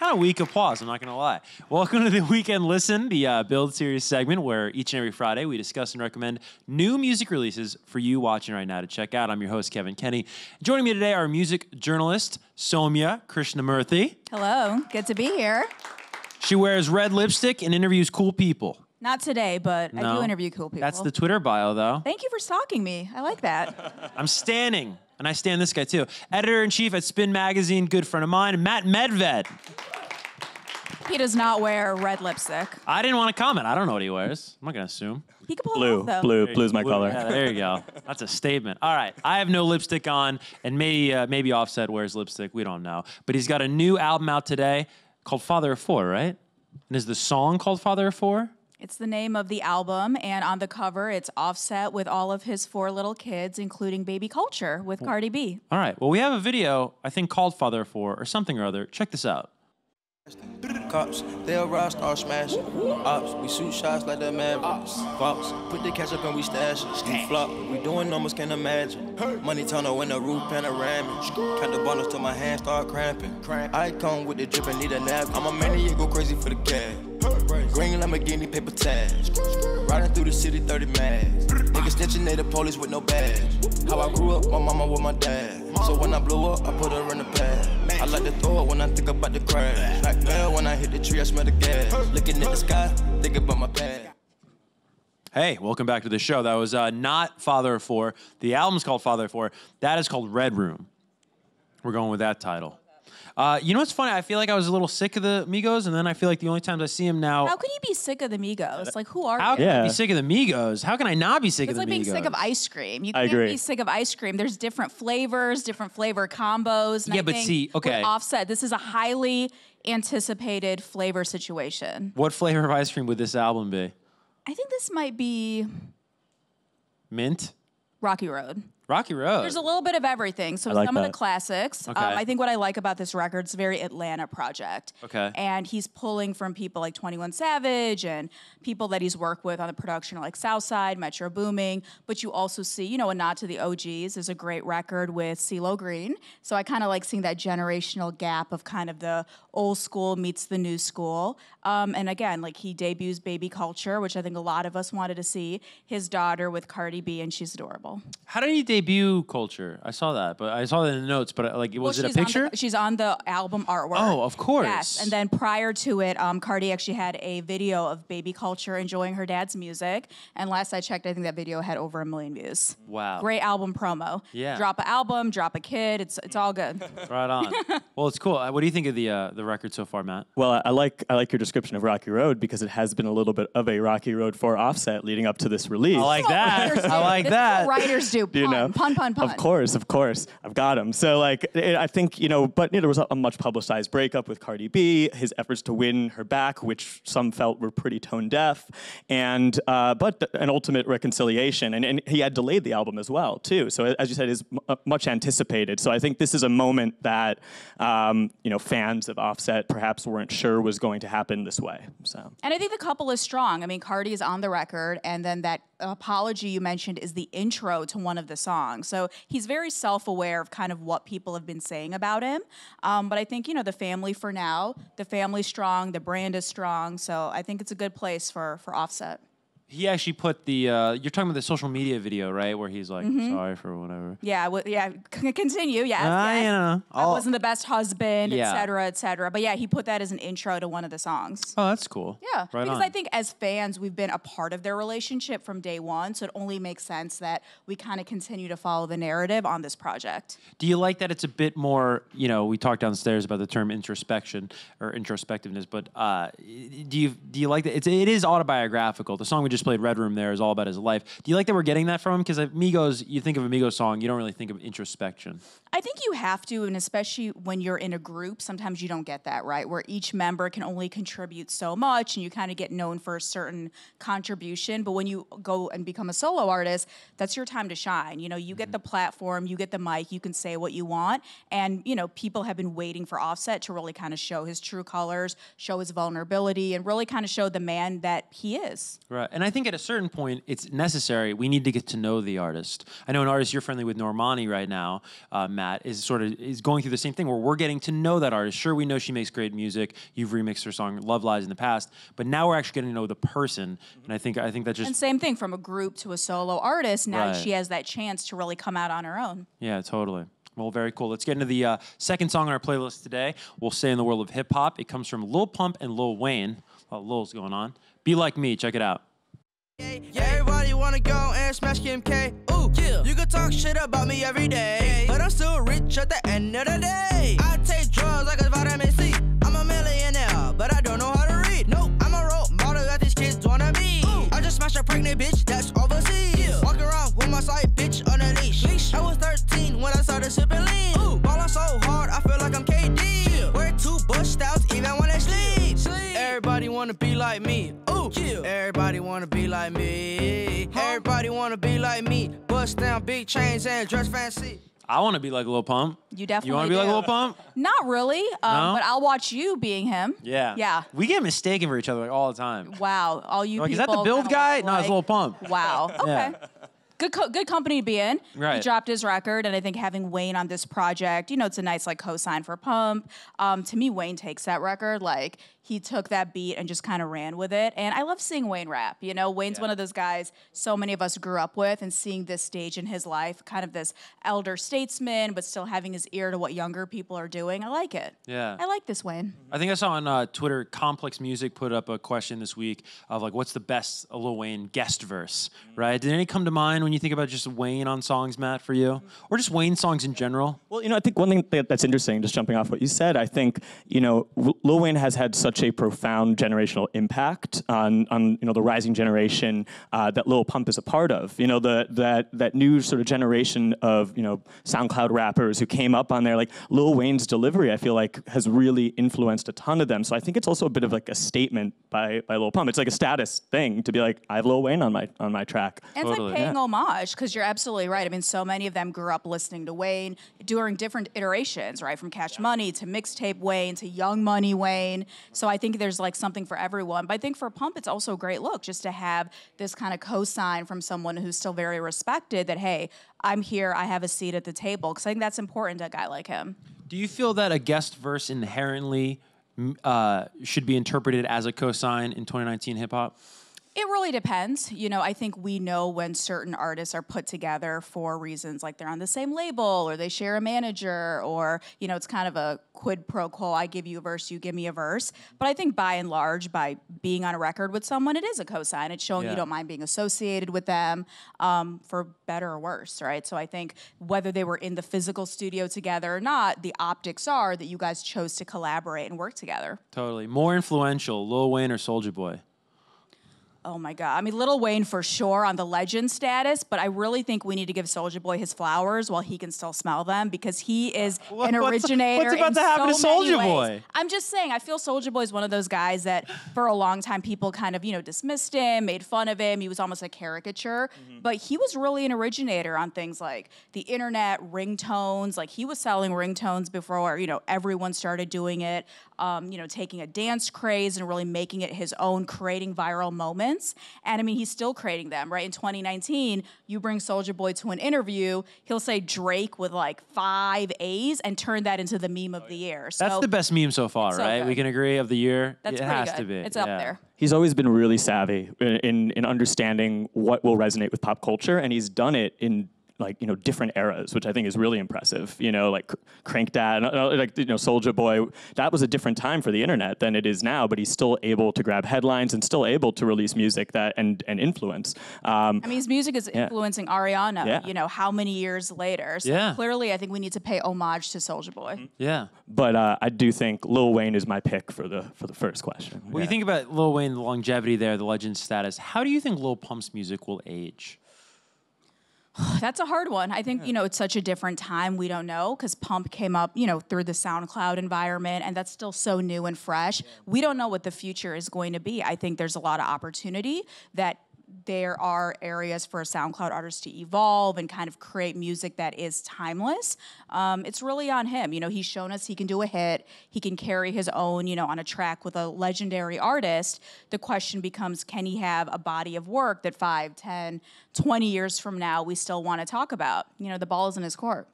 Kind of weak applause, I'm not going to lie. Welcome to the Weekend Listen, the Build Series segment where each and every Friday we discuss and recommend new music releases for you watching right now to check out. I'm your host, Kevan Kenney. Joining me today are music journalist Sowmya Krishnamurthy. Hello, good to be here. She wears red lipstick and interviews cool people. Not today, but I do interview cool people. That's the Twitter bio, though. Thank you for stalking me. I like that. I'm standing, and I stand this guy, too. Editor-in-chief at Spin Magazine, good friend of mine, Matt Medved. He does not wear red lipstick. I didn't want to comment. I don't know what he wears. I'm not going to assume. He can pull it off, though. Blue's my color. Yeah, there you go. That's a statement. All right. I have no lipstick on, and maybe Offset wears lipstick. We don't know. But he's got a new album out today called Father of Four, right? And is the song called Father of Four? It's the name of the album, and on the cover, it's Offset with all of his 4 little kids, including Baby Culture with Cardi B. All right. Well, we have a video, I think, called Father of Four or something or other. Check this out. Cops, they'll rise, start smashing. Ops, we shoot shots like the Mavericks. Fox, put the cash up and we stash it. We flop, we doing numbers, can't imagine. Money tunnel in the roof panoramic. Count the bundles till my hands start cramping. I come with the drip and need a nap. I'm a maniac, go crazy for the cash. Green Lamborghini, paper tags. Riding through the city, 30 mags. Niggas snitching, they the police with no badge. How I grew up, my mama with my dad. So when I blew up, I put her in the pad. I like to throw it when I think about the crash. Like hell, when I hit the tree, I smell the gas. Looking at the sky, think about my pad. Hey, welcome back to the show. That was not Father of Four. The album's called Father of Four. That is called Red Room. We're going with that title. You know what's funny? I feel like I was a little sick of the Migos, and then I feel like the only times I see him now... How can you be sick of the Migos? Like, who are How you? can I be sick of the Migos? How can I not be sick of the Migos? It's like being sick of ice cream. You I can't agree. be sick of ice cream. There's different flavors, different flavor combos. And Yeah, I but think see, okay. with Offset, this is a highly anticipated flavor situation. What flavor of ice cream would this album be? I think this might be Mint? Rocky Road. Rocky Road. There's a little bit of everything. So I like some of that. the classics. Okay. I think what I like about this record, it's a very Atlanta project. Okay. And he's pulling from people like 21 Savage and people that he's worked with on the production like Southside, Metro Booming. But you also see, you know, a nod to the OGs. There's a great record with CeeLo Green. So I kind of like seeing that generational gap of kind of the old school meets the new school. And again, like he debuts Baby Culture, which I think a lot of us wanted to see. His daughter with Cardi B, and she's adorable. How did he debut Culture? I saw that, but I saw that in the notes. But like, was it a she's on picture? she's on the album artwork. Oh, of course. Yes, and then prior to it, Cardi actually had a video of Baby Culture enjoying her dad's music. And last I checked, I think that video had over 1 million views. Wow. Great album promo. Yeah. Drop an album, drop a kid. It's all good. Right on. Well, it's cool. What do you think of the record so far, Matt? Well, I like your description of Rocky Road because it has been a little bit of a rocky road for Offset leading up to this release. I like that. I like that. Writers do. Pun, You know, pun. Of course, I've got him. So like, I think but there was a much publicized breakup with Cardi B. His efforts to win her back, which some felt were pretty tone deaf, and but an ultimate reconciliation. And he had delayed the album as well too. So as you said, is much anticipated. So I think this is a moment that fans of Offset perhaps weren't sure was going to happen this way. So. And I think the couple is strong. I mean, Cardi is on the record, and then that apology you mentioned is the intro to one of the songs. So he's very self-aware of kind of what people have been saying about him. But I think, the family for now, the family's strong, the brand is strong. So I think it's a good place for Offset. He actually put the, you're talking about the social media video, right? Where he's like, sorry for whatever. Yeah, continue, yes. I wasn't the best husband, et cetera. But yeah, he put that as an intro to one of the songs. Oh, that's cool. Yeah, right because on. I think as fans, we've been a part of their relationship from day one, so it only makes sense that we kind of continue to follow the narrative on this project. Do you like that it's a bit more, we talked downstairs about the term introspection or introspectiveness, but do you like that? It is autobiographical. The song we just played, Red Room, there is all about his life. Do you like that we're getting that from him? Because Migos, you think of a Migos song, you don't really think of introspection. I think you have to, and especially when you're in a group, sometimes you don't get that, right? Where each member can only contribute so much, and you kind of get known for a certain contribution. But when you go and become a solo artist, that's your time to shine. You get the platform, you get the mic, you can say what you want, and people have been waiting for Offset to really kind of show his true colors, show his vulnerability, and really kind of show the man that he is. Right, and I think at a certain point, it's necessary. We need to get to know the artist. I know an artist you're friendly with, Normani, right now, Matt. Matt, is going through the same thing where we're getting to know that artist. Sure, we know she makes great music. You've remixed her song "Love Lies" in the past, but now we're actually getting to know the person. And I think that just And same thing from a group to a solo artist. Now Right. she has that chance to really come out on her own. Yeah, totally. Well, very cool. Let's get into the second song on our playlist today. We'll stay in the world of hip hop. It comes from Lil Pump and Lil Wayne. Lil's going on. Be Like Me. Check it out. Yeah, everybody wanna go and smash Kim K. Ooh, yeah. You can talk shit about me every day, but I'm still rich at the end of the day. I take drugs like a vitamin C. I'm a millionaire, but I don't know how to read. Nope, I'm a role model that these kids wanna be. Ooh. I just smashed a pregnant bitch that's overseas. Yeah. Walking around with my side bitch on a leash. I was 13 when I started sipping lean. Ooh, ballin' so hard, I feel like I'm KD. Yeah. Wear 2 Bush styles even when I sleep. Everybody wanna be like me. Ooh, yeah. Everybody wanna be like me. Everybody wanna be like me. Bust down big chains and dress fancy. I want to be like Lil Pump. You definitely You want to be like do. Lil Pump? Not really, No? but I'll watch you being him. Yeah. Yeah. We get mistaken for each other like, all the time. Wow, all you Like, is people. that the build kinda guy? look No, it's like- Lil Pump. Wow. Okay. Yeah. Good company to be in. Right. He dropped his record, and I think having Wayne on this project, it's a nice like co-sign for Pump. To me, Wayne takes that record like he took that beat and just kind of ran with it. And I love seeing Wayne rap. Wayne's one of those guys so many of us grew up with, and seeing this stage in his life, kind of this elder statesman, but still having his ear to what younger people are doing. I like it. Yeah. I like this Wayne. I think I saw on Twitter, Complex Music put up a question this week of like, what's the best Lil Wayne guest verse, right? Did any come to mind when you think about just Wayne on songs, Matt, for you? Or just Wayne songs in general? Well, I think one thing that's interesting, just jumping off what you said, I think, Lil Wayne has had such a profound generational impact on the rising generation that Lil Pump is a part of. That new sort of generation of, SoundCloud rappers who came up on there, like Lil Wayne's delivery, I feel like has really influenced a ton of them. So I think it's also a bit of like a statement by Lil Pump. It's like a status thing to be like, I have Lil Wayne on my track. And Totally. it's like paying homage, because you're absolutely right. I mean, so many of them grew up listening to Wayne during different iterations, right? From Cash Money to Mixtape Wayne to Young Money Wayne. So I think there's like something for everyone. But I think for Pump, it's also a great look just to have this kind of co-sign from someone who's still very respected that, hey, I'm here, I have a seat at the table. Because I think that's important to a guy like him. Do you feel that a guest verse inherently should be interpreted as a cosign in 2019 hip hop? It really depends. I think we know when certain artists are put together for reasons like they're on the same label or they share a manager or, it's kind of a quid pro quo. I give you a verse, you give me a verse. But I think by and large, by being on a record with someone, it is a cosign. It's showing you don't mind being associated with them for better or worse, right? So I think whether they were in the physical studio together or not, the optics are that you guys chose to collaborate and work together. Totally. More influential, Lil Wayne or Soulja Boy? Oh my God. I mean, Lil Wayne for sure on the legend status, but I really think we need to give Soulja Boy his flowers while he can still smell them, because he is an originator. What's about in to happen so to many Soulja ways. Boy? I'm just saying, I feel Soulja Boy is one of those guys that for a long time people kind of, dismissed him, made fun of him. He was almost a caricature, but he was really an originator on things like the internet, ringtones. Like he was selling ringtones before, everyone started doing it. Taking a dance craze and really making it his own, creating viral moments. And I mean, he's still creating them, right? In 2019, you bring Soulja Boy to an interview, he'll say Drake with like 5 A's and turn that into the meme of the year. So That's the best meme so far, so right? good. We can agree of the year. That's it pretty has good. to be. It's up there. He's always been really savvy in understanding what will resonate with pop culture, and he's done it in different eras, which I think is really impressive. Like Crank Dad, Soulja Boy. That was a different time for the internet than it is now, but he's still able to grab headlines and still able to release music that and influence. I mean, his music is influencing Ariana. Yeah. How many years later? So clearly, I think we need to pay homage to Soulja Boy. Yeah. But I do think Lil Wayne is my pick for the first question. When you think about Lil Wayne, the longevity there, the legend status, how do you think Lil Pump's music will age? That's a hard one. I think, it's such a different time. We don't know, because Pump came up, through the SoundCloud environment, and that's still so new and fresh. We don't know what the future is going to be. I think there's a lot of opportunity that there are areas for a SoundCloud artist to evolve and kind of create music that is timeless. It's really on him. He's shown us he can do a hit. He can carry his own, on a track with a legendary artist. The question becomes, can he have a body of work that 5, 10, 20 years from now we still want to talk about? The ball is in his court.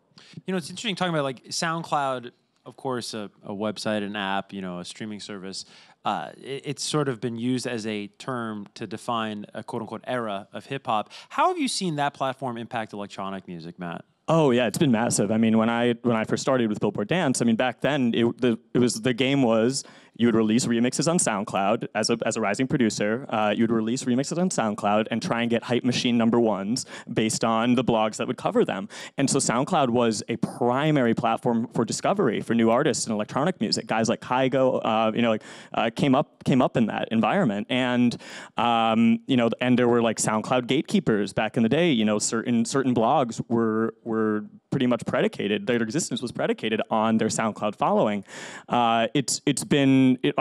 You know, it's interesting talking about like SoundCloud, of course, a website, an app, you know, a streaming service. It's sort of been used as a term to define a quote unquote era of hip hop. How have you seen that platform impact electronic music, Matt? Oh yeah, it's been massive. I mean, when I first started with Billboard Dance, I mean back then the game was you would release remixes on SoundCloud as a rising producer. You would release remixes on SoundCloud and try and get hype machine #1s based on the blogs that would cover them. And so SoundCloud was a primary platform for discovery for new artists in electronic music. Guys like Kygo, came up in that environment. And and there were like SoundCloud gatekeepers back in the day. You know, certain blogs were pretty much predicated. Their existence was predicated on their SoundCloud following. I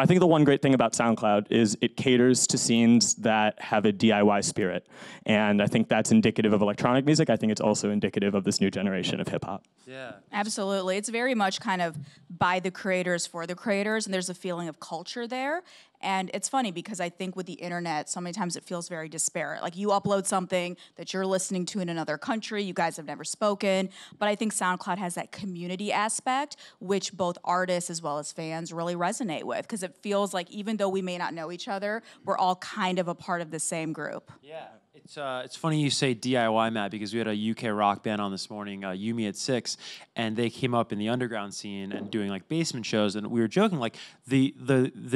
think the one great thing about SoundCloud is it caters to scenes that have a DIY spirit. And I think that's indicative of electronic music. I think it's also indicative of this new generation of hip hop. Yeah. Absolutely. It's very much kind of by the creators for the creators, and there's a feeling of culture there. And it's funny because I think with the internet, so many times it feels very disparate. Like you upload something that you're listening to in another country, you guys have never spoken. But I think SoundCloud has that community aspect, which both artists as well as fans really resonate with. Because it feels like even though we may not know each other, we're all kind of a part of the same group. Yeah. It's funny you say DIY, Matt, because we had a UK rock band on this morning, Yumi at 6, and they came up in the underground scene and doing like basement shows, and we were joking like the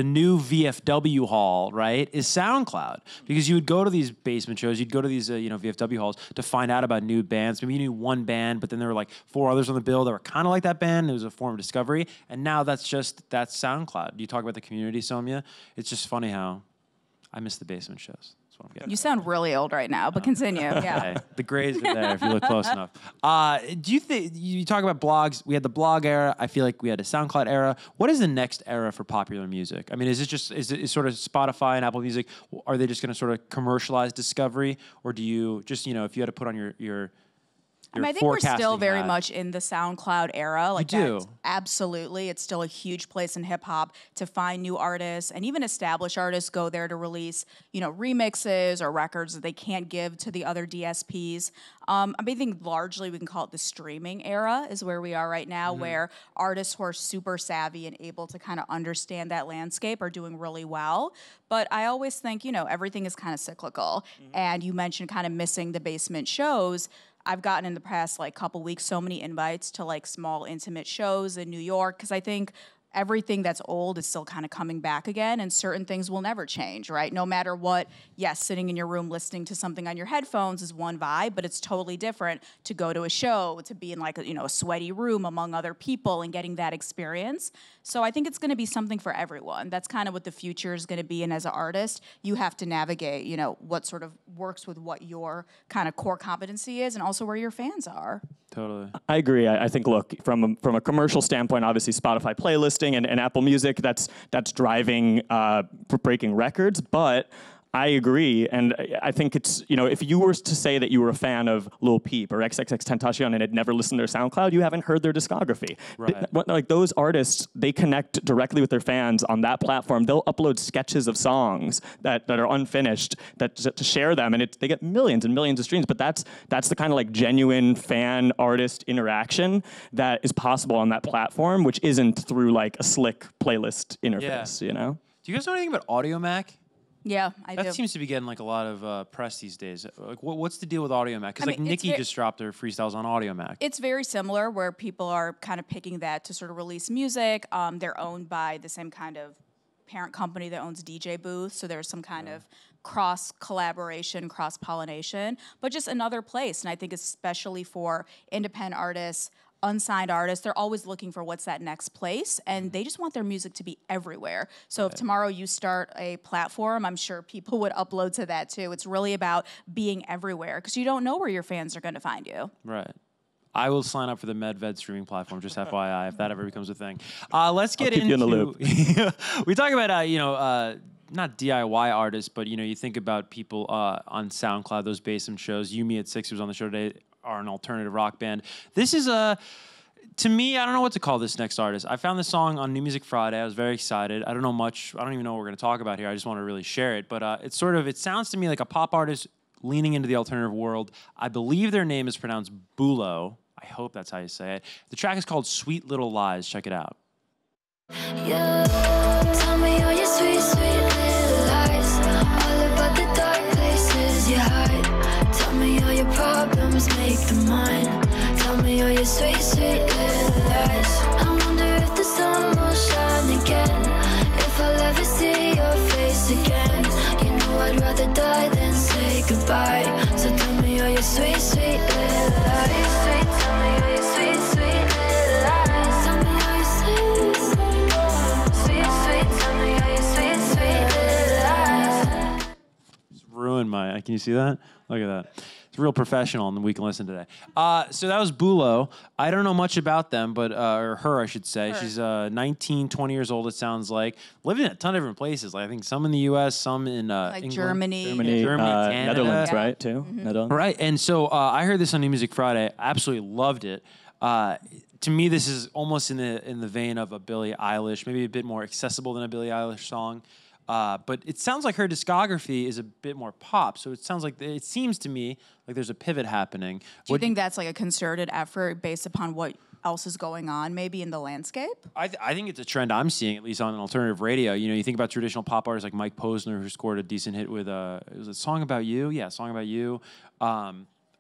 new VFW hall, right, is SoundCloud, because you would go to these basement shows, you'd go to these VFW halls to find out about new bands. Maybe you knew one band, but then there were like 4 others on the bill that were kind of like that band. It was a form of discovery, and now that's SoundCloud. You talk about the community, Sowmya. It's just funny how I miss the basement shows. You sound really old right now, but continue. Yeah. Hey, the grays are there if you look close enough. Do you think you talk about blogs? We had the blog era. I feel like we had a SoundCloud era. What is the next era for popular music? I mean, is it sort of Spotify and Apple Music? Are they just going to sort of commercialize discovery, or do you just if you had to put on your I think we're still very much in the SoundCloud era. Like you do. that's absolutely. It's still a huge place in hip hop to find new artists, and even established artists go there to release, remixes or records that they can't give to the other DSPs. I think largely we can call it the streaming era is where we are right now, where artists who are super savvy and able to kind of understand that landscape are doing really well. But I always think, everything is kind of cyclical. And you mentioned kind of missing the basement shows. I've gotten in the past couple weeks so many invites to small intimate shows in New York, because I think everything that's old is still kind of coming back again, and certain things will never change, right? No matter what, yes, sitting in your room listening to something on your headphones is one vibe, but it's totally different to go to a show, to be in a sweaty room among other people and getting that experience. So I think it's going to be something for everyone. That's kind of what the future is going to be, and as an artist, you have to navigate, what sort of works with what your kind of core competency is, and also where your fans are. Totally. I agree. I think, look, from a commercial standpoint, obviously Spotify playlisting and Apple Music, that's driving breaking records, but I agree, and I think it's, if you were to say that you were a fan of Lil Peep or XXXTentacion and had never listened to their SoundCloud, you haven't heard their discography. Right. Those artists, they connect directly with their fans on that platform. They'll upload sketches of songs that are unfinished to share them, and they get millions and millions of streams. But that's the kind of genuine fan artist interaction that is possible on that platform, which isn't through a slick playlist interface. Yeah. Do you guys know anything about AudioMac? Yeah, I do. That seems to be getting a lot of press these days. What's the deal with AudioMac? Because Nicki just dropped her freestyles on AudioMac. It's very similar, where people are kind of picking that to sort of release music. They're owned by the same kind of parent company that owns DJ booths, so there's some kind of cross-collaboration, cross-pollination, but just another place. And I think especially for independent artists, unsigned artists, they're always looking for what's that next place, and they just want their music to be everywhere. So if tomorrow you start a platform, I'm sure people would upload to that too. It's really about being everywhere, because you don't know where your fans are going to find you. Right. I will sign up for the Medved streaming platform, just FYI, if that ever becomes a thing. Let's get into... you in the loop. We talk about, not DIY artists, but, you think about people on SoundCloud, those basement shows. Yumi at 6, who was on the show today, are an alternative rock band. This is to me, I don't know what to call this next artist. I found this song on New Music Friday. I was very excited. I don't know much. I don't even know what we're going to talk about here. I just want to really share it. But it sounds to me like a pop artist leaning into the alternative world. I believe their name is pronounced Bulo. I hope that's how you say it. The track is called Sweet Little Lies. Check it out. Yeah, tell me all your sweet, sweet little lies. All about the dark places you hide. Tell me all your problems, make them mine. Tell me all your sweet, sweet little lies. I wonder if the sun will shine again, if I'll ever see your face again. You know I'd rather die than say goodbye. So tell me all your sweet, sweet little lies. Sweet, tell me all your sweet, sweet little lies. Tell me all your sweet, sweet, sweet, tell me all your sweet, sweet little lies. Just ruined my. Can you see that? Look at that. It's real professional, and we can listen today. So that was Bulo. I don't know much about them, but or her, I should say. Her. She's 19, 20 years old. It sounds like living in a ton of different places. Like I think some in the U.S., some in England. Germany, Germany, Canada. Netherlands, Yeah. right? Too. Netherlands. Right, and so I heard this on New Music Friday. Absolutely loved it. To me, this is almost in the vein of a Billie Eilish, maybe a bit more accessible than a Billie Eilish song. But it sounds like her discography is a bit more pop. So it seems to me like there's a pivot happening. Do you think that's like a concerted effort based upon what else is going on maybe in the landscape? I think it's a trend I'm seeing, at least on alternative radio. You know, you think about traditional pop artists like Mike Posner, who scored a decent hit with it was a Song About You. Yeah, Song About You.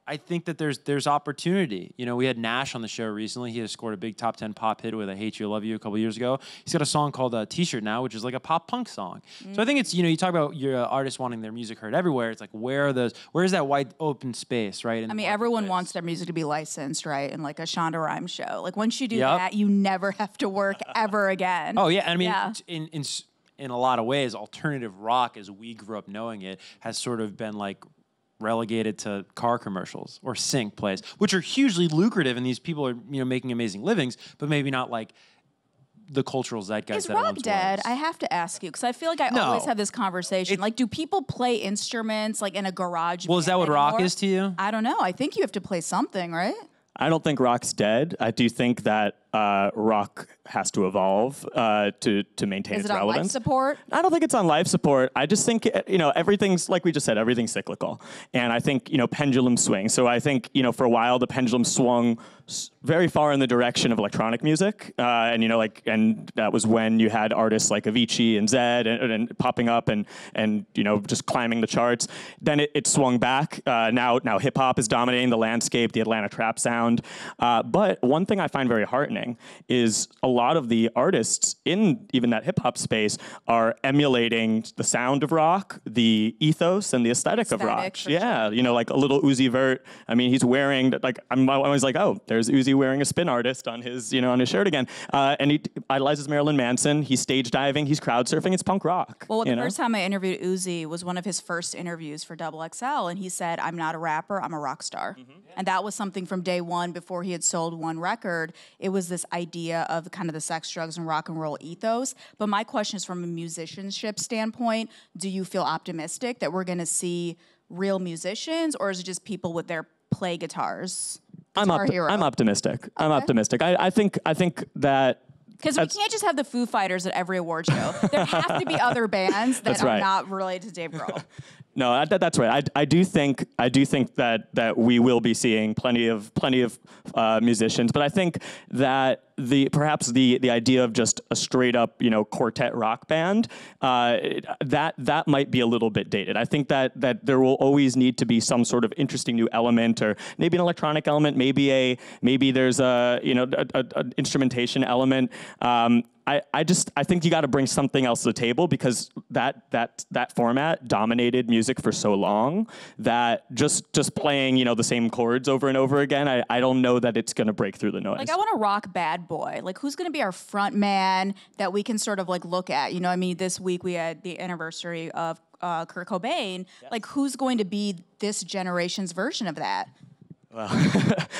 I think that there's opportunity. You know, we had Nash on the show recently. He has scored a big top 10 pop hit with I Hate You, Love You a couple years ago. He's got a song called T-Shirt now, which is like a pop punk song. So I think it's, you talk about your artists wanting their music heard everywhere. It's like, where's that wide open space, right? I mean, everyone wants their music to be licensed, right? In like a Shonda Rhimes show. Like once you do Yep. that, you never have to work ever again. Oh, yeah. I mean, Yeah. in a lot of ways, alternative rock, as we grew up knowing it, has sort of been like relegated to car commercials or sync plays, which are hugely lucrative, and these people are making amazing livings, but maybe not like the cultural zeitgeist. Is that it rock once dead? was. I have to ask you because I feel like I No. always have this conversation. Like, do people play instruments like in a garage? Well, is that band what rock anymore? is to you? I don't know. I think you have to play something, right? I don't think rock's dead. I do think that rock has to evolve to maintain Is its it on life relevance. support? I don't think it's on life support. I just think everything's, like we just said, everything's cyclical, and I think pendulum swing. So I think for a while the pendulum swung very far in the direction of electronic music, and that was when you had artists like Avicii and Zedd and popping up and just climbing the charts. Then it swung back. Now hip hop is dominating the landscape, the Atlanta trap sound. But one thing I find very heartening is a lot of the artists in even that hip hop space are emulating the sound of rock, the ethos and the aesthetic of rock. for Yeah, like a little Uzi Vert. I mean, he's wearing I'm always like, oh, there's Uzi wearing a spin artist on his shirt again. And he idolizes Marilyn Manson. He's stage diving. He's crowd surfing. It's punk rock. Well, the first time I interviewed Uzi was one of his first interviews for XXL, and he said, "I'm not a rapper. I'm a rock star." And that was something from day one before he had sold one record. It was this idea of kind of the sex, drugs, and rock and roll ethos. But my question is from a musicianship standpoint, do you feel optimistic that we're going to see real musicians, or is it just people with their play guitars? I'm optimistic. I'm optimistic. I think that because we can't just have the Foo Fighters at every award show. There have to be other bands that are not related to Dave Grohl. No, that's right. I do think that we will be seeing plenty of musicians, but I think that perhaps the idea of just a straight up quartet rock band that might be a little bit dated. I think that there will always need to be some sort of interesting new element, or maybe an electronic element, maybe there's a instrumentation element. I think you got to bring something else to the table, because that format dominated music for so long that just playing the same chords over and over again, I don't know that it's going to break through the noise. Like, I want a rock bad boy. Like, who's going to be our front man that we can sort of like look at? This week we had the anniversary of Kurt Cobain. Yes. Like, who's going to be this generation's version of that? Well,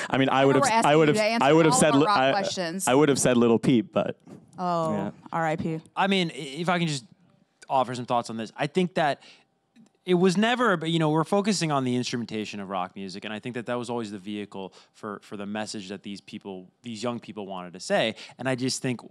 I mean, I would have said Little Peep, but R.I.P. I mean, if I can just offer some thoughts on this, I think that it was never, but we're focusing on the instrumentation of rock music, and I think that was always the vehicle for the message that these young people wanted to say. And I just think,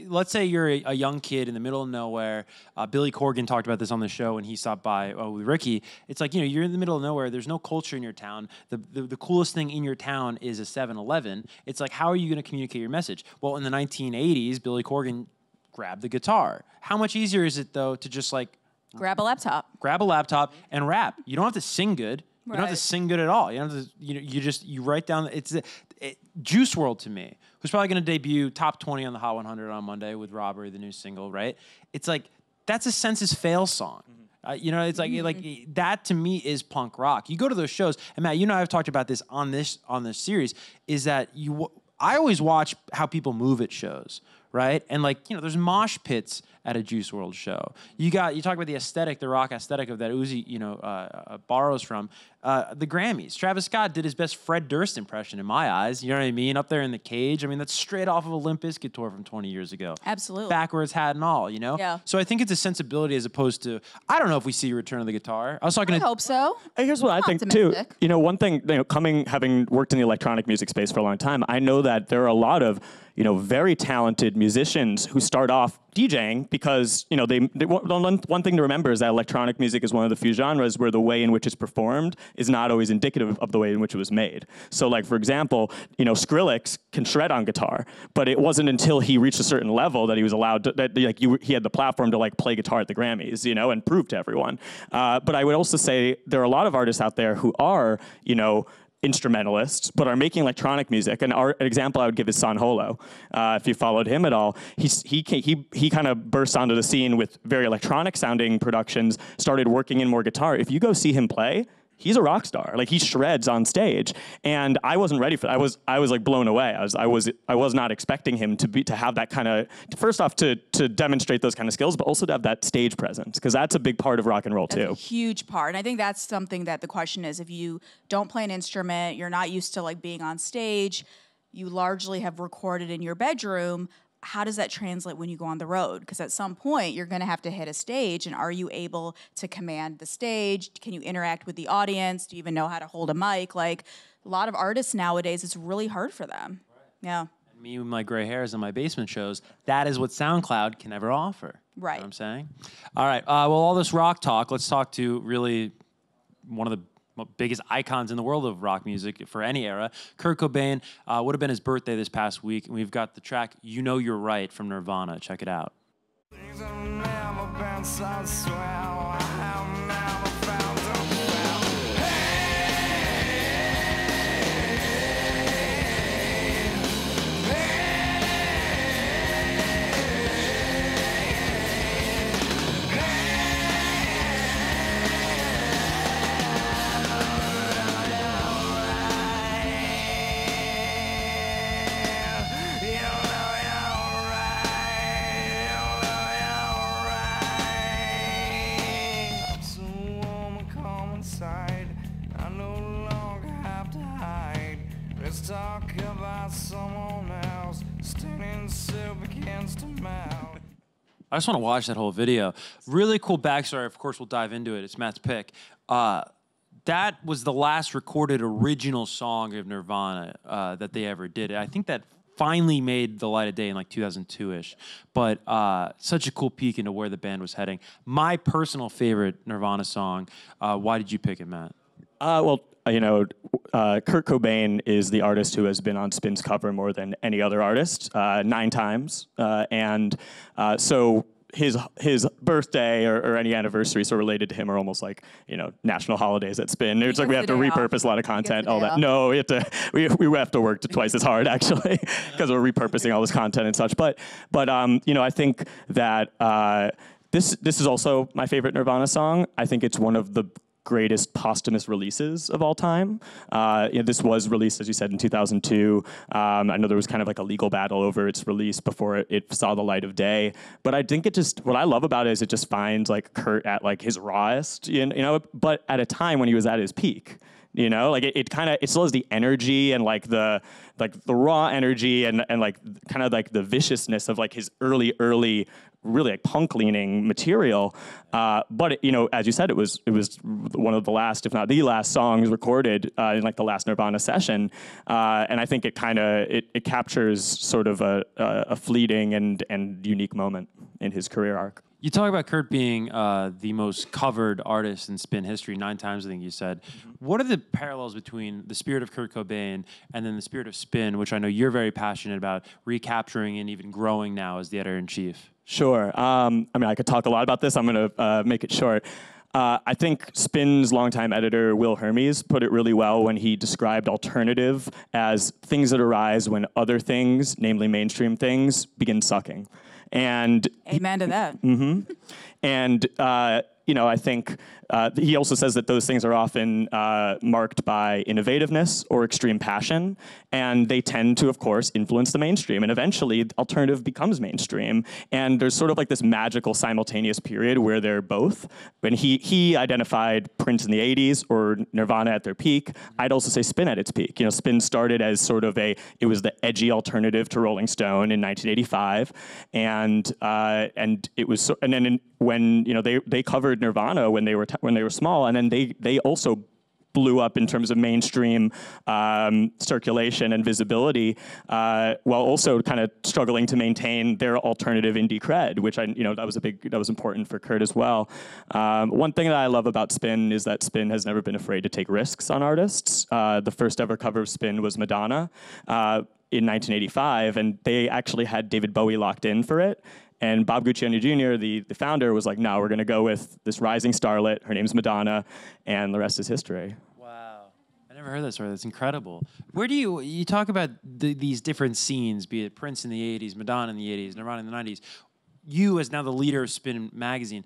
let's say you're a young kid in the middle of nowhere. Billy Corgan talked about this on the show when he stopped by with Ricky. It's like, you're in the middle of nowhere. There's no culture in your town. The coolest thing in your town is a 7-Eleven. It's like, how are you going to communicate your message? Well, in the 1980s, Billy Corgan grabbed the guitar. How much easier is it though to just like grab a laptop and rap? You don't have to sing good. You don't have to sing good at all. You don't have to, you write down. Juice WRLD to me, who's probably going to debut top 20 on the Hot 100 on Monday with Robbery, the new single, right? It's like, that's a Census Fail song. It's like that to me is punk rock. You go to those shows, and Matt, I've talked about this on this series, is that I always watch how people move at shows, right? And there's mosh pits at a Juice WRLD show. You talk about the aesthetic, the rock aesthetic of that Uzi, borrows from the Grammys. Travis Scott did his best Fred Durst impression in my eyes. You know what I mean? Up there in the cage. I mean, that's straight off of a Limp Bizkit tour from 20 years ago. Absolutely. Backwards hat and all, Yeah. So I think it's a sensibility as opposed to, I don't know if we see a return of the guitar. I hope so. Here's what I think too. One thing, having worked in the electronic music space for a long time, I know that there are a lot of very talented musicians who start off DJing because, one thing to remember is that electronic music is one of the few genres where the way in which it's performed is not always indicative of the way in which it was made. So, for example, Skrillex can shred on guitar, but it wasn't until he reached a certain level that he was allowed to, he had the platform to play guitar at the Grammys, and prove to everyone. But I would also say there are a lot of artists out there who are, instrumentalists, but are making electronic music. And an example I would give is San Holo. If you followed him at all, he kind of burst onto the scene with very electronic sounding productions, started working in more guitar. If you go see him play, he's a rock star. He shreds on stage, and I wasn't ready for that. I was blown away. I was not expecting him to have that kind of, first off, to demonstrate those kind of skills, but also to have that stage presence, because that's a big part of rock and roll too. That's a huge part, and I think that's something that the question is: if you don't play an instrument, you're not used to being on stage, you largely have recorded in your bedroom. How does that translate when you go on the road? Because at some point, you're going to have to hit a stage, and are you able to command the stage? Can you interact with the audience? Do you even know how to hold a mic? A lot of artists nowadays, it's really hard for them. Right. Yeah. And me with my gray hairs and my basement shows, that is what SoundCloud can never offer. Right. You know what I'm saying? All right. Well, all this rock talk, let's talk to really one of the biggest icons in the world of rock music for any era. Kurt Cobain would have been his birthday this past week, and we've got the track You Know You're Right from Nirvana. Check it out. Talk about someone else standing still against a mouth. I just want to watch that whole video. Really cool backstory. Of course, we'll dive into it. It's Matt's pick. That was the last recorded original song of Nirvana that they ever did. I think that finally made the light of day in 2002-ish. But such a cool peek into where the band was heading. My personal favorite Nirvana song. Why did you pick it, Matt? Kurt Cobain is the artist who has been on Spin's cover more than any other artist, 9 times. So his birthday or any anniversary so related to him are almost like, national holidays at Spin. It's like we have to repurpose a lot of content, all that. No, we have to work twice as hard, actually, because we're repurposing all this content and such. But I think that this is also my favorite Nirvana song. I think it's one of the greatest posthumous releases of all time. This was released, as you said, in 2002. I know there was kind of a legal battle over its release before it saw the light of day. But I think what I love about it is it just finds Kurt at his rawest, but at a time when he was at his peak. It still has the energy and the raw energy and the viciousness of his early really like punk-leaning material. But it, you know, as you said, it was one of the last, if not the last, songs recorded in like the last Nirvana session. And I think it kind of it captures sort of a fleeting and unique moment in his career arc. You talk about Kurt being the most covered artist in Spin history, 9 times, I think you said. What are the parallels between the spirit of Kurt Cobain and then the spirit of Spin, which I know you're very passionate about recapturing and even growing now as the editor-in-chief? Sure. I mean, I could talk a lot about this. I'm going to make it short. I think Spin's longtime editor, Will Hermes, put it really well when he described alternative as things that arise when other things, namely mainstream things, begin sucking. And Amen to that. And you know, I think he also says that those things are often marked by innovativeness or extreme passion, and they tend to, of course, influence the mainstream. And eventually, alternative becomes mainstream. And there's sort of like this magical simultaneous period where they're both. When he identified Prince in the 80s or Nirvana at their peak, I'd also say Spin at its peak. You know, Spin started as sort of it was the edgy alternative to Rolling Stone in 1985, and it was and then when you know they covered Nirvana when they were small, and then they also blew up in terms of mainstream circulation and visibility, while also kind of struggling to maintain their alternative indie cred, which that was important for Kurt as well. One thing that I love about Spin is that Spin has never been afraid to take risks on artists. The first ever cover of Spin was Madonna in 1985, and they actually had David Bowie locked in for it. And Bob Guccione Jr., the founder, was like, no, we're going to go with this rising starlet. Her name's Madonna, and the rest is history. Wow. I never heard that story. That's incredible. Where do you talk about these different scenes, be it Prince in the 80s, Madonna in the 80s, Nirvana in the 90s. You, as now the leader of Spin magazine,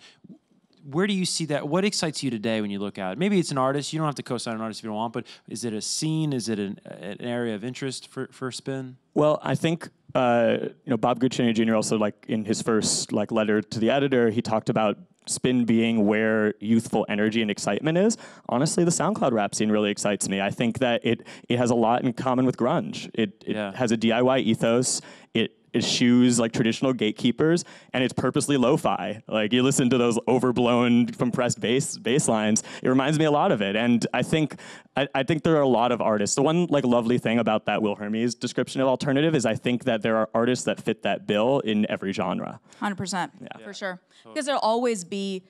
where do you see that? What excites you today when you look out? Maybe it's an artist. You don't have to co-sign an artist if you don't want, but is it a scene? Is it an area of interest for Spin? Well, I think Bob Guccione Jr. also, like in his first letter to the editor, he talked about Spin being where youthful energy and excitement is. Honestly, the SoundCloud rap scene really excites me. I think that it has a lot in common with grunge. It has a DIY ethos. It eschews like traditional gatekeepers, and it's purposely lo-fi. Like you listen to those overblown, compressed bass lines. It reminds me a lot of it, and I think there are a lot of artists. The one lovely thing about that Will Hermes description of alternative is I think that there are artists that fit that bill in every genre. 100%, for sure. Because there'll always be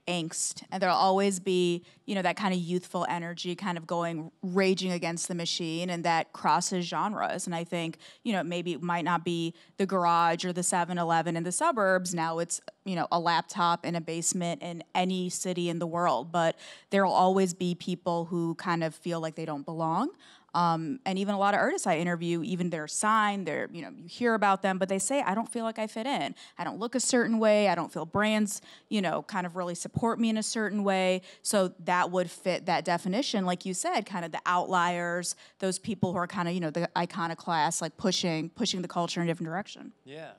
angst, and there'll always be, that kind of youthful energy kind of raging against the machine, and that crosses genres. And I think, maybe it might not be the garage or the 7-Eleven in the suburbs. Now it's, a laptop in a basement in any city in the world. But there'll always be people who kind of feel like they don't belong. And even a lot of artists I interview, even they're signed, you hear about them, but they say, I don't feel like I fit in. I don't look a certain way. I don't feel brands, kind of really support me in a certain way. So that would fit that definition, like you said, kind of the outliers, those people who are kind of, the iconoclasts, like pushing the culture in a different direction. Yeah.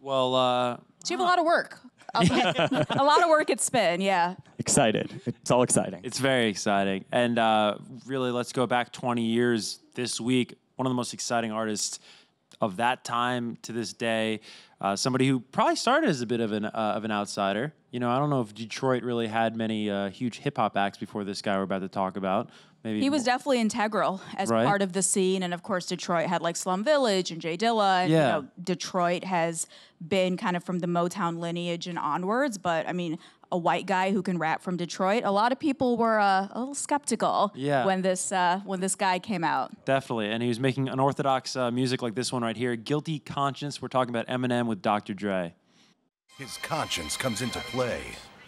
Well, so you have a lot of work. A lot of work at Spin, yeah. Excited. It's all exciting. It's very exciting. And really, let's go back 20 years this week. One of the most exciting artists of that time to this day. Somebody who probably started as a bit of an outsider. I don't know if Detroit really had many huge hip-hop acts before this guy we're about to talk about. Maybe he was definitely integral as part of the scene. And, of course, Detroit had, like, Slum Village and Jay Dilla. And, Detroit has been kind of from the Motown lineage and onwards. But, I mean, a white guy who can rap from Detroit, a lot of people were a little skeptical when this guy came out. Definitely. And he was making unorthodox music like this one right here, Guilty Conscience. We're talking about Eminem with Dr. Dre. His conscience comes into play.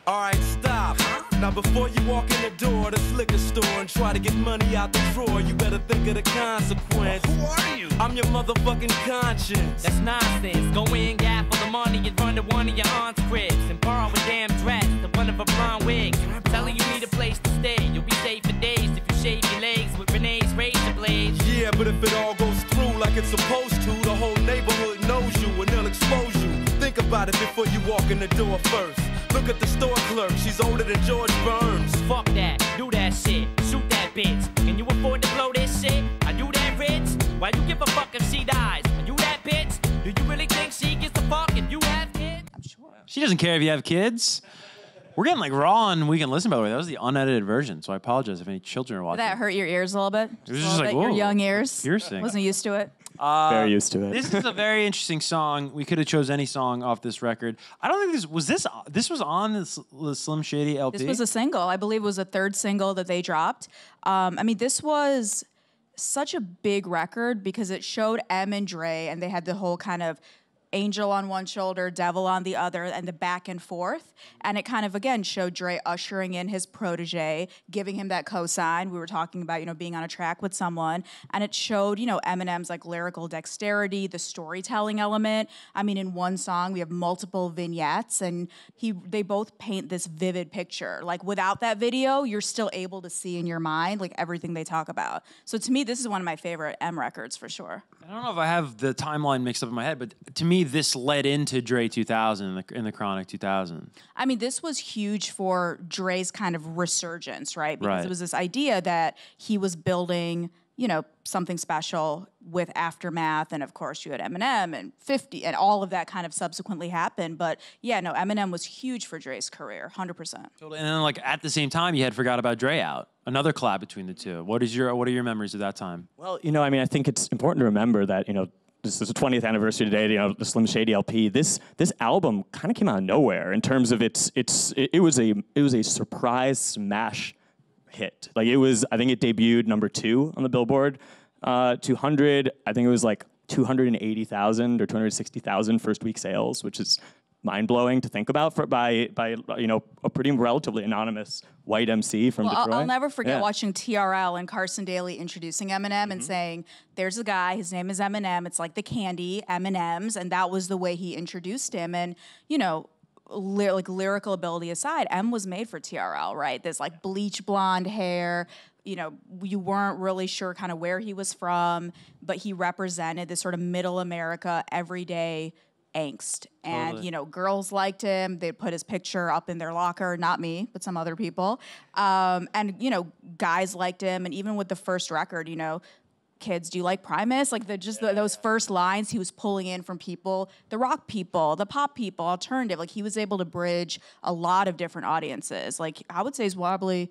All right, stop. Now before you walk in the door of this liquor store and try to get money out the drawer, you better think of the consequence. Who are you? I'm your motherfucking conscience. That's nonsense. Go in, gap for the money and run to one of your aunt's cribs and borrow a damn dress to one of her blonde wigs. Telling you need a place to stay. You'll be safe for days if you shave your legs with Renee's razor blades. Yeah, but if it all goes through like it's supposed to, the whole neighborhood knows you and they'll expose you. Think about it before you walk in the door first. Look at the store clerk, she's older than George Burns. Fuck that, do that shit, shoot that bitch. Can you afford to blow this shit? Are you that rich? Why you give a fuck if she dies? Are you that bitch? Do you really think she gives a fuck if you have kids? I'm sure. She doesn't care if you have kids. We're getting like raw and we can listen, by the way. That was the unedited version, so I apologize if any children are watching. Did that hurt your ears a little bit? It was just like, your whoa, young ears. piercing. Wasn't used to it. Very used to it. This is a very interesting song. We could have chose any song off this record. I don't think this was on the Slim Shady LP. This was a single. I believe it was the third single that they dropped. I mean, this was such a big record because it showed M and Dre, and they had the whole kind of angel on one shoulder, devil on the other, and the back and forth. And it kind of, again, showed Dre ushering in his protege, giving him that cosign. We were talking about, being on a track with someone. And it showed, Eminem's like lyrical dexterity, the storytelling element. I mean, in one song, we have multiple vignettes, and they both paint this vivid picture. Like, without that video, you're still able to see in your mind, like, everything they talk about. So to me, this is one of my favorite M records, for sure. I don't know if I have the timeline mixed up in my head, but to me, this led into Dre 2000 in the Chronic 2000. I mean, this was huge for Dre's kind of resurgence, right? Because it was this idea that he was building, something special with Aftermath, and of course you had Eminem and 50, and all of that kind of subsequently happened. But yeah, no, Eminem was huge for Dre's career, 100%. And then, like, at the same time, you had Forgot About Dre out. Another collab between the two. What are your memories of that time? Well, I think it's important to remember that, this is the 20th anniversary today, the Slim Shady LP. This album kind of came out of nowhere in terms of it was a surprise smash hit. Like, I think it debuted number 2 on the Billboard 200. I think it was like 280,000 or 260,000 first week sales, which is mind-blowing to think about by a pretty relatively anonymous white MC from Detroit. I'll never forget watching TRL and Carson Daly introducing Eminem and saying, there's a guy, his name is Eminem, it's like the candy, M&M's, and that was the way he introduced him. And, lyrical ability aside, M was made for TRL, right? There's like bleach blonde hair, you weren't really sure kind of where he was from, but he represented this sort of middle America, everyday angst. And, girls liked him. They'd put his picture up in their locker, not me, but some other people. And, guys liked him. And even with the first record, kids, do you like Primus? Like, those first lines he was pulling in from people, the rock people, the pop people, alternative. Like, he was able to bridge a lot of different audiences. Like, I would say he's probably,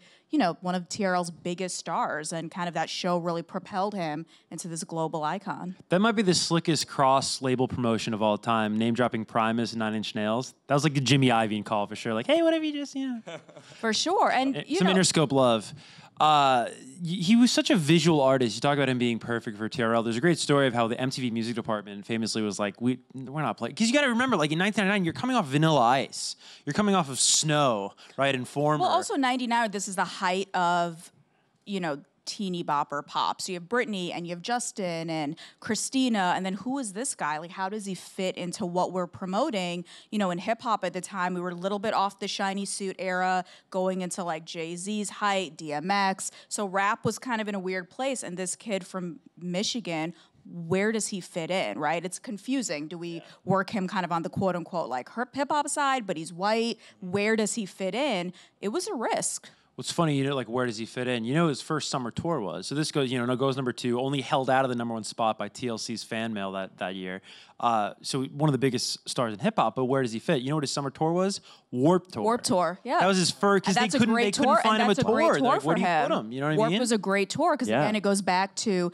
one of TRL's biggest stars, and kind of that show really propelled him into this global icon. That might be the slickest cross-label promotion of all time, name-dropping Primus and 9 Inch Nails. That was like a Jimmy Iovine call for sure. Like, hey, what have you just, For sure. And, some Interscope love. He was such a visual artist. You talk about him being perfect for TRL. There's a great story of how the MTV music department famously was like, we're not playing. Because you got to remember, like, in 1999, you're coming off Vanilla Ice. You're coming off of Snow, right? Informer. Well, also 99, this is the height of, teeny bopper pop. So you have Britney and you have Justin and Christina, and then who is this guy? Like, how does he fit into what we're promoting? In hip hop at the time, we were a little bit off the shiny suit era, going into like Jay-Z's height, DMX. So rap was kind of in a weird place, and this kid from Michigan, where does he fit in, right? It's confusing. Do we work him kind of on the quote unquote like hip hop side, but he's white? Where does he fit in? It was a risk. What's funny, like, where does he fit in? His first summer tour was. So this goes, goes number 2, only held out of the number 1 spot by TLC's Fan Mail that year. So one of the biggest stars in hip hop, but where does he fit? You know what his summer tour was? Warped Tour. Warped Tour, yeah. That was his first, because they couldn't find him a tour. Like, where do you put him? You know what I mean? Warped was a great tour, because again, it goes back to,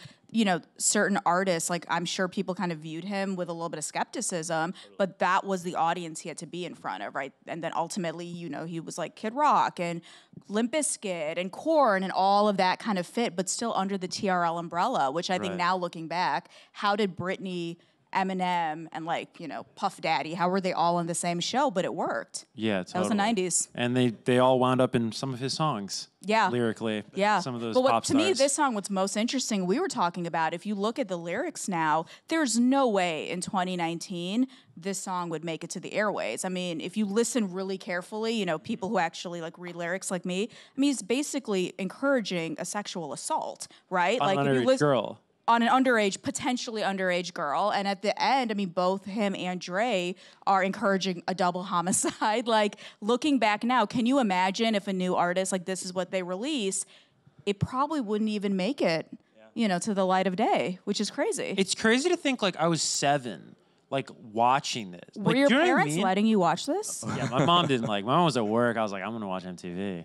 certain artists, like, I'm sure people kind of viewed him with a little bit of skepticism, but that was the audience he had to be in front of, right? And then ultimately, he was like Kid Rock and Limp Bizkit and Korn and all of that kind of fit, but still under the TRL umbrella, which I think now looking back, how did Britney, Eminem, and Puff Daddy, how were they all on the same show? But it worked. Yeah, totally. That was the 90s. And they all wound up in some of his songs. Yeah. Lyrically. Yeah. Some of those but pop to me, stars. this song, what's most interesting, we were talking about, if you look at the lyrics now, there's no way in 2019 this song would make it to the airways. I mean, if you listen really carefully, people who actually read lyrics like me, I mean, he's basically encouraging a sexual assault, right? On an underage girl. On an potentially underage girl. And at the end, I mean, both him and Dre are encouraging a double homicide. Like, looking back now, can you imagine if a new artist, like, this is what they release, it probably wouldn't even make it, to the light of day, which is crazy. It's crazy to think, like, I was 7. like watching this. Were Like, your do you know what I parents mean? letting you watch this? Yeah, my mom didn't like. My mom was at work. I was like, I'm gonna watch MTV.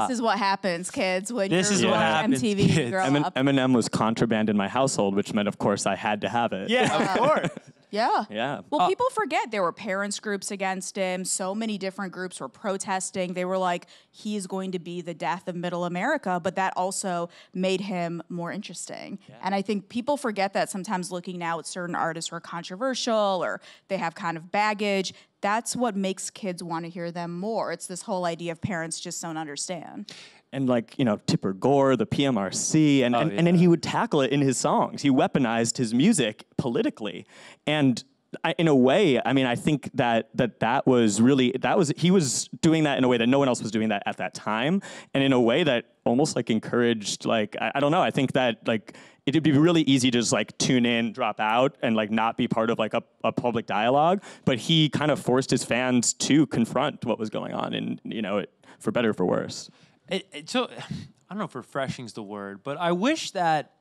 This is what happens, kids, when This is you're what watching happens, MTV. kids. Grow up. Eminem was contraband in my household, which meant, of course, I had to have it. Yeah, of course. Yeah. Yeah. Well, people forget there were parents groups against him. So many different groups were protesting. They were like, he is going to be the death of middle America, but that also made him more interesting. Yeah. And I think people forget that sometimes looking now at certain artists who are controversial or they have kind of baggage. That's what makes kids want to hear them more. It's this whole idea of parents just don't understand. And like, you know, Tipper Gore, the PMRC, and then he would tackle it in his songs. He weaponized his music politically. And in a way, I mean, I think that was really, he was doing that in a way that no one else was doing that at that time. And in a way that almost like encouraged, like, I don't know, I think that like, it'd be really easy to just like tune in, drop out, and like not be part of like a public dialogue. But he kind of forced his fans to confront what was going on, and you know, for better or for worse. So, I don't know if refreshing's the word, but I wish that,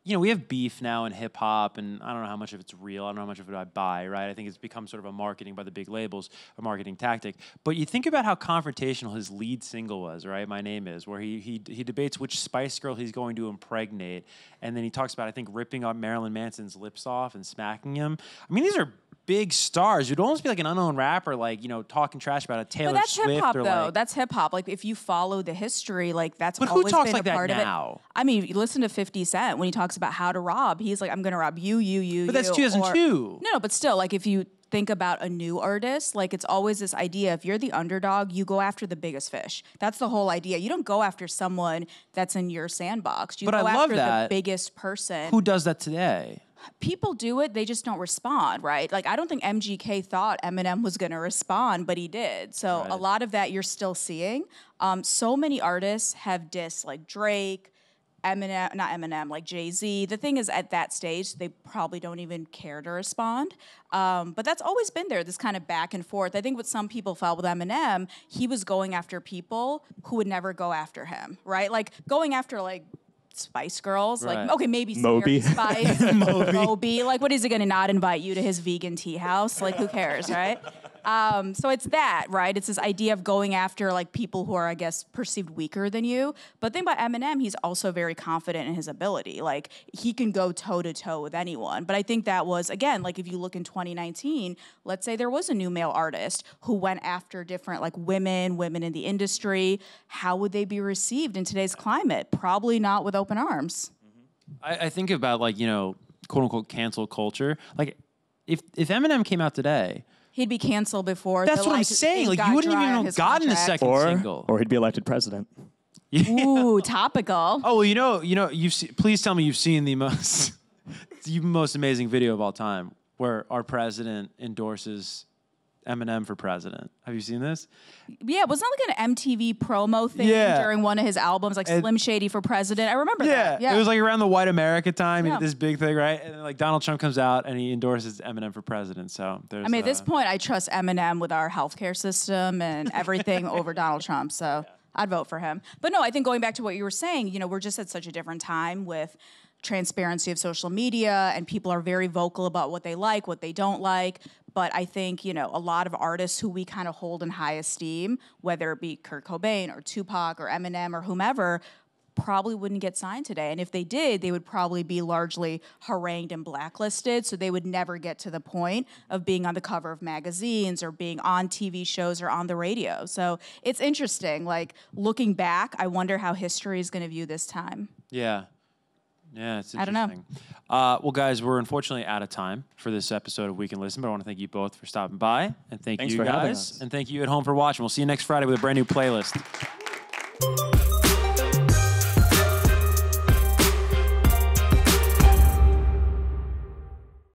you know, we have beef now in hip hop, and I don't know how much of it's real. I don't know how much of it I buy, right? I think it's become sort of a marketing by the big labels, a marketing tactic. But you think about how confrontational his lead single was, right? My Name Is, where he debates which Spice Girl he's going to impregnate, and then he talks about, I think, ripping up Marilyn Manson's lips off and smacking him. I mean, these are big stars. You'd almost be like an unknown rapper, like, you know, talking trash about a Taylor But that's Swift. hip hop, or though. like, That's hip hop. Like, if you follow the history, like that's But who always talks been like a that part now? of it. I mean, you listen to 50 Cent when he talks about how to rob. He's like, I'm gonna rob you. But that's 2002. No, but still, like if you think about a new artist, like it's always this idea, if you're the underdog, you go after the biggest fish. That's the whole idea. You don't go after someone that's in your sandbox. You But go I love after that. the biggest person. Who does that today? People do it, they just don't respond, right? Like, I don't think MGK thought Eminem was gonna respond, but he did. So a lot of that you're still seeing. So many artists have dissed, like Drake, Eminem, not Eminem, like Jay-Z. The thing is, at that stage, they probably don't even care to respond. But that's always been there, this kind of back and forth. I think what some people felt with Eminem, he was going after people who would never go after him, right? Like, going after, like, Spice Girls, Right. like, okay, maybe Moby. Spice, Moby. Like, what is he gonna not invite you to his vegan tea house? Like, who cares, right? So it's that, right? It's this idea of going after like people who are, I guess, perceived weaker than you. But the thing about Eminem, he's also very confident in his ability. Like, he can go toe to toe with anyone. But I think that was, again, like if you look in 2019, let's say there was a new male artist who went after different like women in the industry. How would they be received in today's climate? Probably not with open arms. I think about like, you know, quote unquote cancel culture. Like if Eminem came out today, He'd be canceled before. that's what I'm saying. Like you wouldn't even have gotten a second single. Or he'd be elected president. Ooh, topical. Oh, well, you know, please tell me you've seen the most amazing video of all time where our president endorses Eminem for president. Have you seen this? Yeah, wasn't it like an MTV promo thing during one of his albums, like Slim Shady for president? I remember that. Yeah, it was like around the White America time. He Yeah. did this big thing, right? And then like Donald Trump comes out and he endorses Eminem for president. So there's. I mean, at this point, I trust Eminem with our healthcare system and everything over Donald Trump. So I'd vote for him. But no, I think going back to what you were saying, you know, we're just at such a different time with transparency of social media, and people are very vocal about what they like, what they don't like. But I think, you know, a lot of artists who we kind of hold in high esteem, whether it be Kurt Cobain or Tupac or Eminem or whomever, probably wouldn't get signed today. And if they did, they would probably be largely harangued and blacklisted. So they would never get to the point of being on the cover of magazines or being on TV shows or on the radio. So it's interesting. Like, looking back, I wonder how history is going to view this time. Yeah. Yeah, it's I don't know. interesting. Well, guys, we're unfortunately out of time for this episode of We Can Listen, but I want to thank you both for stopping by, and thanks for having guys, us. and thank you at home for watching. We'll see you next Friday with a brand new playlist.